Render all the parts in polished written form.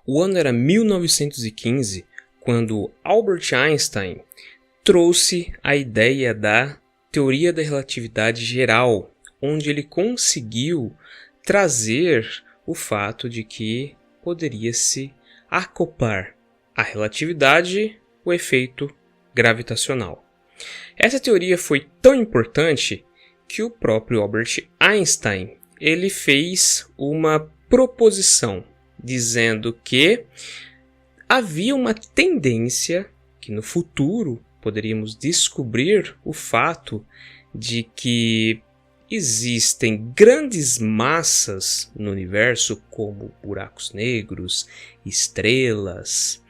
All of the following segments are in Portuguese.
O ano era 1915, quando Albert Einstein trouxe a ideia da teoria da relatividade geral, onde ele conseguiu trazer o fato de que poderia-se acoplar a relatividade ao efeito gravitacional. Essa teoria foi tão importante que o próprio Albert Einstein ele fez uma proposição dizendo que havia uma tendência que no futuro poderíamos descobrir o fato de que existem grandes massas no universo, como buracos negros, estrelas,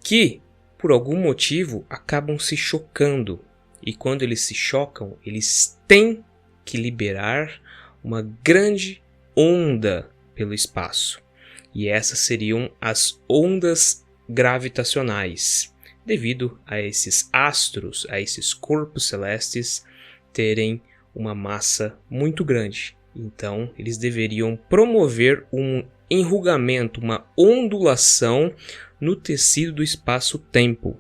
que por algum motivo acabam se chocando. E quando eles se chocam, eles têm que liberar uma grande onda pelo espaço. E essas seriam as ondas gravitacionais, devido a esses astros, a esses corpos celestes terem uma massa muito grande. Então, eles deveriam promover um enrugamento, uma ondulação no tecido do espaço-tempo.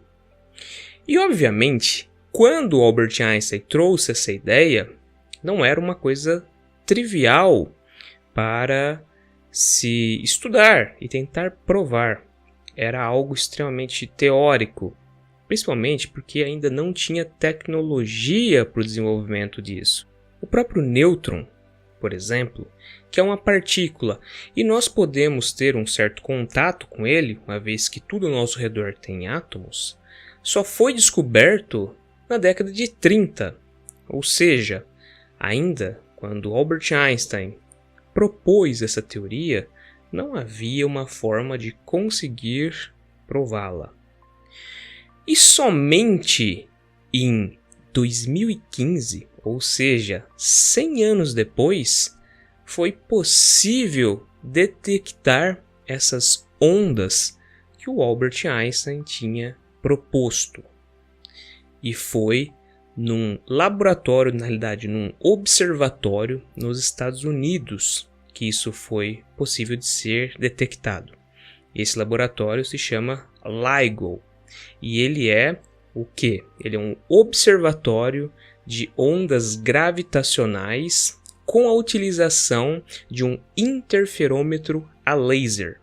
E, obviamente, quando Albert Einstein trouxe essa ideia, não era uma coisa trivial para se estudar e tentar provar. Era algo extremamente teórico, principalmente porque ainda não tinha tecnologia para o desenvolvimento disso. O próprio nêutron, por exemplo, que é uma partícula, e nós podemos ter um certo contato com ele, uma vez que tudo ao nosso redor tem átomos, só foi descoberto na década de 30, ou seja, ainda quando Albert Einstein propôs essa teoria, não havia uma forma de conseguir prová-la. E somente em 2015, ou seja, 100 anos depois, foi possível detectar essas ondas que o Albert Einstein tinha proposto. E foi num laboratório, na realidade num observatório nos Estados Unidos, que isso foi possível de ser detectado. Esse laboratório se chama LIGO e ele é o quê? Ele é um observatório de ondas gravitacionais com a utilização de um interferômetro a laser.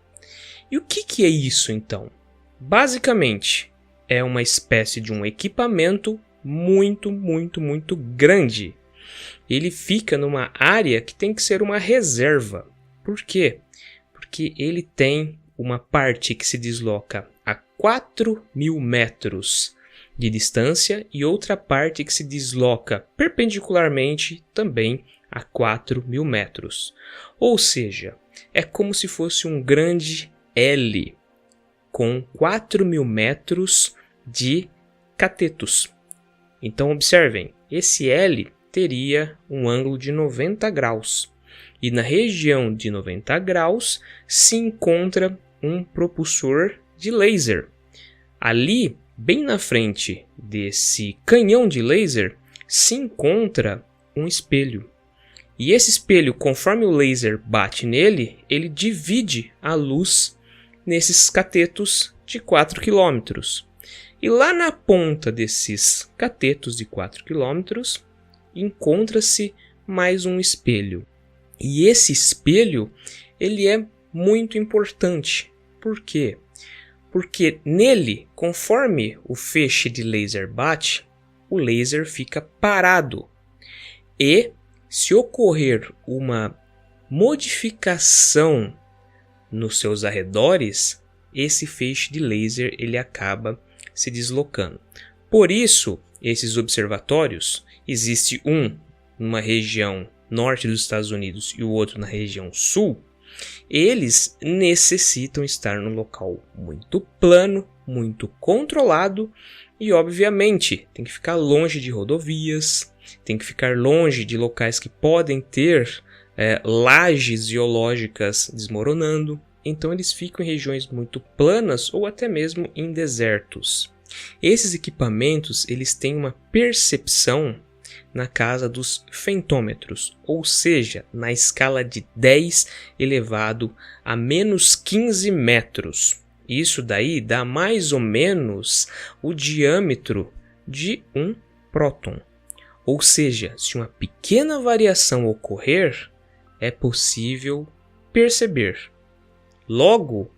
E o que é isso então? Basicamente, é uma espécie de um equipamento muito grande. Ele fica numa área que tem que ser uma reserva. Por quê? Porque ele tem uma parte que se desloca a 4.000 metros de distância e outra parte que se desloca perpendicularmente também a 4.000 metros. Ou seja, é como se fosse um grande L com 4.000 metros de catetos. Então observem, esse L teria um ângulo de 90 graus. E na região de 90 graus se encontra um propulsor de laser. Ali, bem na frente desse canhão de laser, se encontra um espelho. E esse espelho, conforme o laser bate nele, ele divide a luz nesses catetos de 4 km. E lá na ponta desses catetos de 4 km, encontra-se mais um espelho. E esse espelho, ele é muito importante. Por quê? Porque nele, conforme o feixe de laser bate, o laser fica parado. E se ocorrer uma modificação nos seus arredores, esse feixe de laser ele acaba se deslocando. Por isso, esses observatórios, existe um numa região norte dos Estados Unidos e o outro na região sul, eles necessitam estar num local muito plano, muito controlado e, obviamente, tem que ficar longe de rodovias, tem que ficar longe de locais que podem ter lajes geológicas desmoronando. Então eles ficam em regiões muito planas ou até mesmo em desertos. Esses equipamentos eles têm uma percepção na casa dos fentômetros, ou seja, na escala de 10 elevado a menos 15 metros. Isso daí dá mais ou menos o diâmetro de um próton. Ou seja, se uma pequena variação ocorrer, é possível perceber. Logo,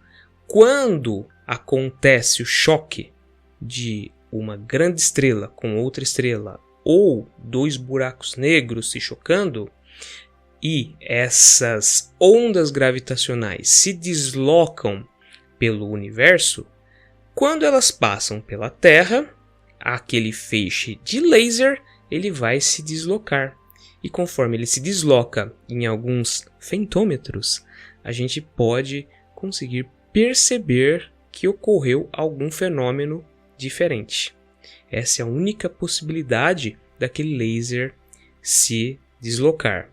quando acontece o choque de uma grande estrela com outra estrela ou dois buracos negros se chocando e essas ondas gravitacionais se deslocam pelo universo, quando elas passam pela Terra, aquele feixe de laser ele vai se deslocar. E conforme ele se desloca em alguns fentômetros, a gente pode conseguir perceber que ocorreu algum fenômeno diferente. Essa é a única possibilidade daquele laser se deslocar.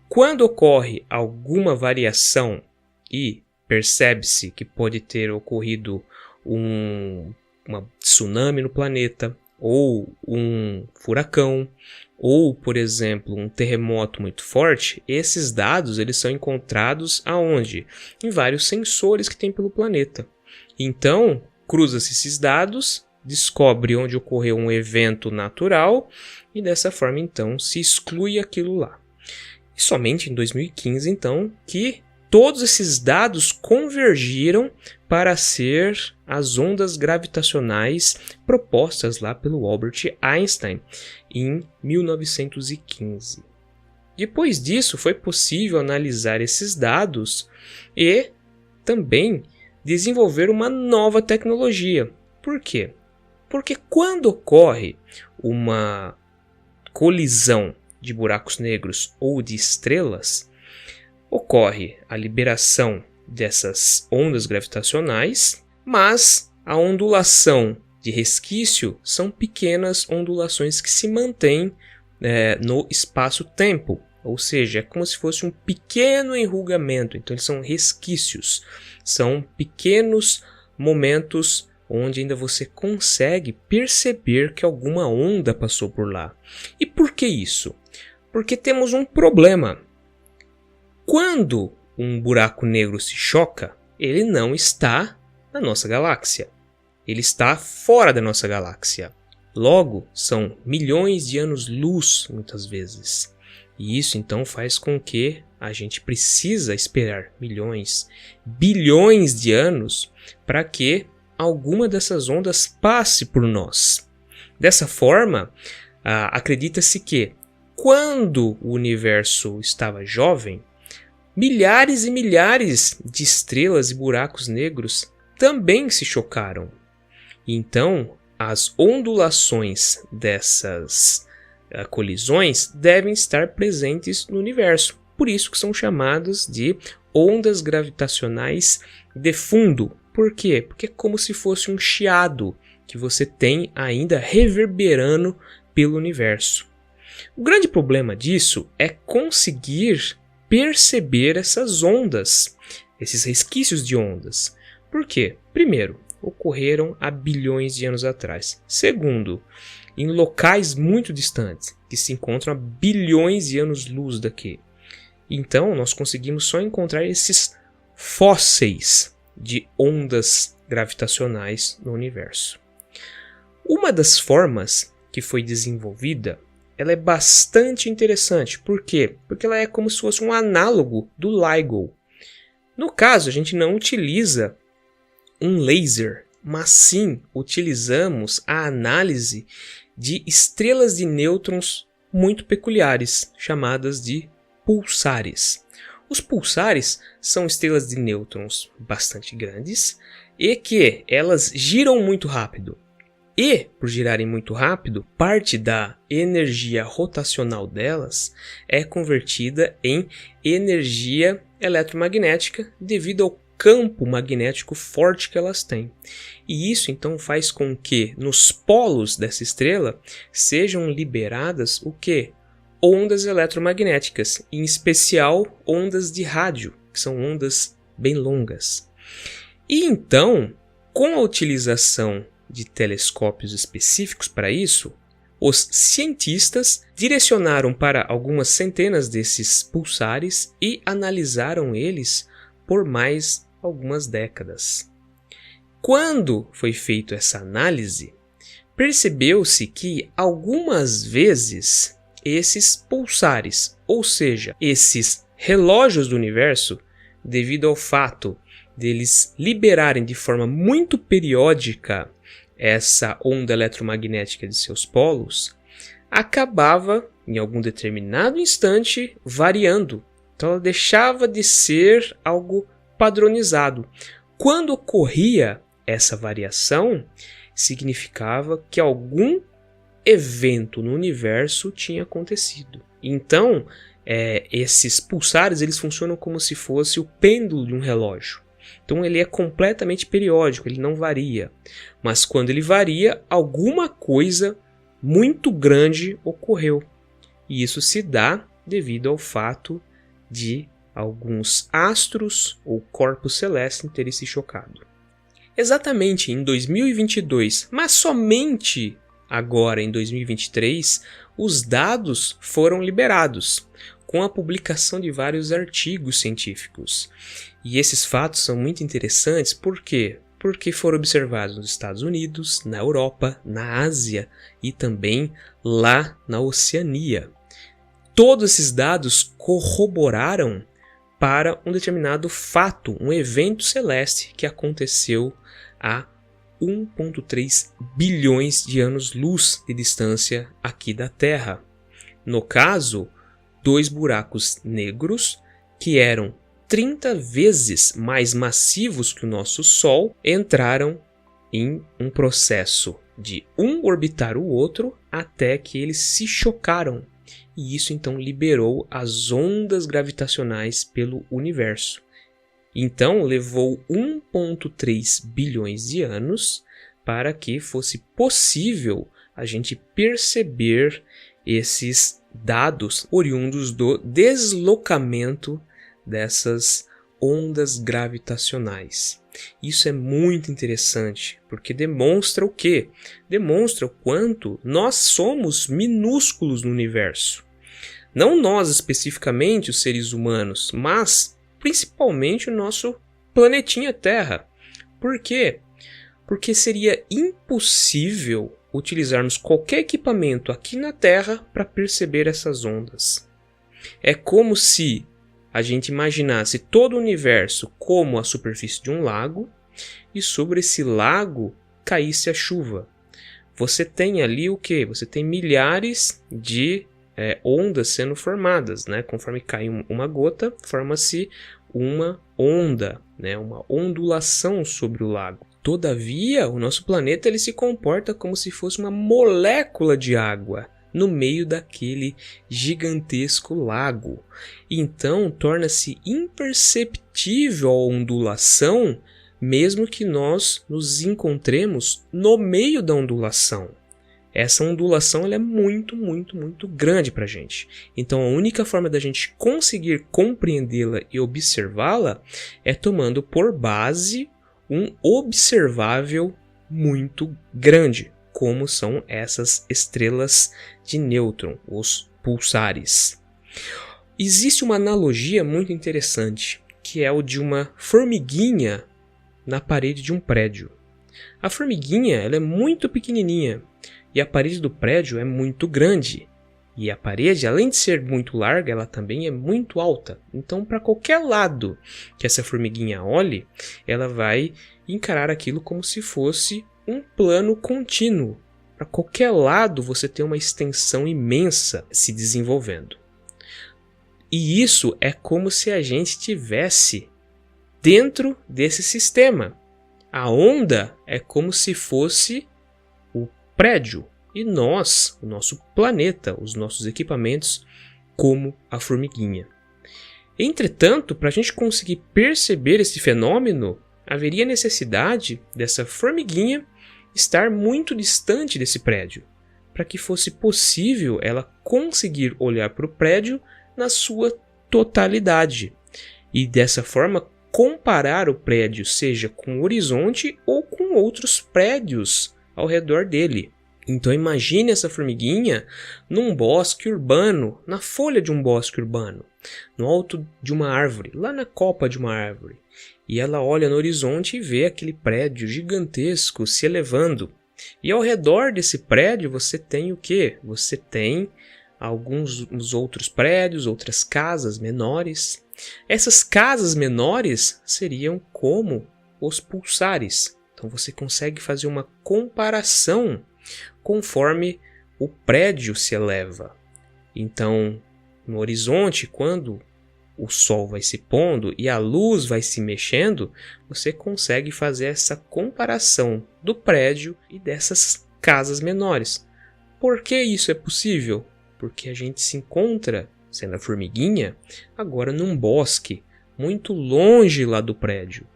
Quando ocorre alguma variação e percebe-se que pode ter ocorrido uma tsunami no planeta, ou um furacão, ou, por exemplo, um terremoto muito forte, esses dados eles são encontrados aonde? Em vários sensores que tem pelo planeta. Então, cruza-se esses dados, descobre onde ocorreu um evento natural e dessa forma, então, se exclui aquilo lá. E somente em 2015, então, que todos esses dados convergiram para ser as ondas gravitacionais propostas lá pelo Albert Einstein em 1915. Depois disso, foi possível analisar esses dados e também desenvolver uma nova tecnologia. Por quê? Porque quando ocorre uma colisão de buracos negros ou de estrelas, ocorre a liberação dessas ondas gravitacionais, mas a ondulação de resquício são pequenas ondulações que se mantêm no espaço-tempo, ou seja, é como se fosse um pequeno enrugamento, então eles são resquícios, são pequenos momentos onde ainda você consegue perceber que alguma onda passou por lá. E por que isso? Porque temos um problema. Quando um buraco negro se choca, ele não está na nossa galáxia. Ele está fora da nossa galáxia. Logo, são milhões de anos-luz, muitas vezes. E isso, então, faz com que a gente precisa esperar milhões, bilhões de anos para que alguma dessas ondas passe por nós. Dessa forma, acredita-se que, quando o universo estava jovem, milhares e milhares de estrelas e buracos negros também se chocaram. Então, as ondulações dessas colisões devem estar presentes no universo. Por isso que são chamadas de ondas gravitacionais de fundo. Por quê? Porque é como se fosse um chiado que você tem ainda reverberando pelo universo. O grande problema disso é conseguir perceber essas ondas, esses resquícios de ondas. Por quê? Primeiro, ocorreram há bilhões de anos atrás. Segundo, em locais muito distantes, que se encontram a bilhões de anos-luz daqui. Então, nós conseguimos só encontrar esses fósseis de ondas gravitacionais no universo. Uma das formas que foi desenvolvida, ela é bastante interessante. Por quê? Porque ela é como se fosse um análogo do LIGO. No caso, a gente não utiliza um laser, mas sim utilizamos a análise de estrelas de nêutrons muito peculiares, chamadas de pulsares. Os pulsares são estrelas de nêutrons bastante grandes e que elas giram muito rápido. E, por girarem muito rápido, parte da energia rotacional delas é convertida em energia eletromagnética devido ao campo magnético forte que elas têm. E isso então faz com que nos polos dessa estrela sejam liberadas o quê? Ondas eletromagnéticas, em especial ondas de rádio, que são ondas bem longas. E então, com a utilização de telescópios específicos para isso, Os cientistas direcionaram para algumas centenas desses pulsares e analisaram eles por mais algumas décadas. Quando foi feita essa análise, percebeu-se que algumas vezes esses pulsares, ou seja, esses relógios do universo, devido ao fato deles liberarem de forma muito periódica essa onda eletromagnética de seus polos, acabava, em algum determinado instante, variando. Então ela deixava de ser algo padronizado. Quando ocorria essa variação, significava que algum evento no universo tinha acontecido. Então, esses pulsares eles funcionam como se fosse o pêndulo de um relógio. Então ele é completamente periódico, ele não varia. Mas quando ele varia, alguma coisa muito grande ocorreu. E isso se dá devido ao fato de alguns astros ou corpos celestes terem se chocado. Exatamente em 2022, mas somente agora em 2023, os dados foram liberados, com a publicação de vários artigos científicos. E esses fatos são muito interessantes, por quê? Porque foram observados nos Estados Unidos, na Europa, na Ásia e também lá na Oceania. Todos esses dados corroboraram para um determinado fato, um evento celeste que aconteceu a 1,3 bilhões de anos-luz de distância aqui da Terra. No caso, 2 buracos negros que eram 30 vezes mais massivos que o nosso Sol entraram em um processo de um orbitar o outro até que eles se chocaram. E isso então liberou as ondas gravitacionais pelo universo. Então levou 1,3 bilhões de anos para que fosse possível a gente perceber esses dados oriundos do deslocamento dessas ondas gravitacionais. Isso é muito interessante, porque demonstra o quê? Demonstra o quanto nós somos minúsculos no universo. Não nós especificamente, os seres humanos, mas principalmente o nosso planetinha Terra. Por quê? Porque seria impossível utilizarmos qualquer equipamento aqui na Terra para perceber essas ondas. É como se a gente imaginasse todo o universo como a superfície de um lago e sobre esse lago caísse a chuva. Você tem ali o quê? Você tem milhares de ondas sendo formadas, né? Conforme cai uma gota, forma-se uma onda, né? Uma ondulação sobre o lago. Todavia, o nosso planeta ele se comporta como se fosse uma molécula de água no meio daquele gigantesco lago. Então, torna-se imperceptível a ondulação, mesmo que nós nos encontremos no meio da ondulação. Essa ondulação ela é muito grande para a gente. Então, a única forma da gente conseguir compreendê-la e observá-la é tomando por base um observável muito grande, como são essas estrelas de nêutron, os pulsares. Existe uma analogia muito interessante, que é o de uma formiguinha na parede de um prédio. A formiguinha ela é muito pequenininha e a parede do prédio é muito grande. E a parede, além de ser muito larga, ela também é muito alta. Então, para qualquer lado que essa formiguinha olhe, ela vai encarar aquilo como se fosse um plano contínuo. Para qualquer lado você tem uma extensão imensa se desenvolvendo. E isso é como se a gente estivesse dentro desse sistema. A onda é como se fosse o prédio e nós, o nosso planeta, os nossos equipamentos, como a formiguinha. Entretanto, para a gente conseguir perceber esse fenômeno, haveria necessidade dessa formiguinha estar muito distante desse prédio, para que fosse possível ela conseguir olhar para o prédio na sua totalidade e dessa forma comparar o prédio seja com o horizonte ou com outros prédios ao redor dele, Então imagine essa formiguinha num bosque urbano, na folha de um bosque urbano, no alto de uma árvore, lá na copa de uma árvore. E ela olha no horizonte e vê aquele prédio gigantesco se elevando. E ao redor desse prédio você tem o quê? Você tem alguns outros prédios, outras casas menores. Essas casas menores seriam como os pulsares. Então você consegue fazer uma comparação conforme o prédio se eleva. Então, no horizonte, quando o sol vai se pondo e a luz vai se mexendo, você consegue fazer essa comparação do prédio e dessas casas menores. Por que isso é possível? Porque a gente se encontra, sendo a formiguinha, agora num bosque, muito longe lá do prédio.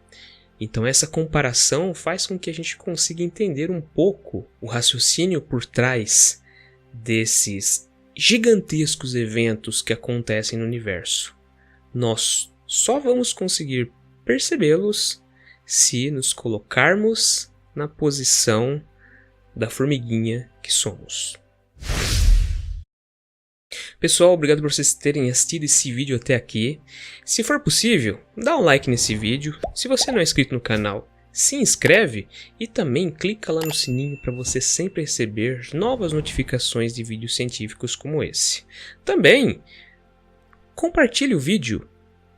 Então essa comparação faz com que a gente consiga entender um pouco o raciocínio por trás desses gigantescos eventos que acontecem no universo. Nós só vamos conseguir percebê-los se nos colocarmos na posição da formiguinha que somos. Pessoal, obrigado por vocês terem assistido esse vídeo até aqui. Se for possível, dá um like nesse vídeo. Se você não é inscrito no canal, se inscreve e também clica lá no sininho para você sempre receber novas notificações de vídeos científicos como esse. Também compartilhe o vídeo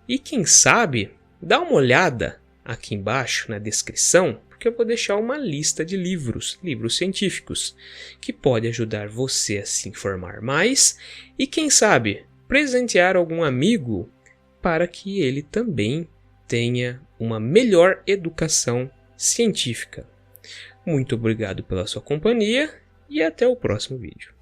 e quem sabe dá uma olhada aqui embaixo na descrição, porque eu vou deixar uma lista de livros científicos, que pode ajudar você a se informar mais e, quem sabe, presentear algum amigo para que ele também tenha uma melhor educação científica. Muito obrigado pela sua companhia e até o próximo vídeo.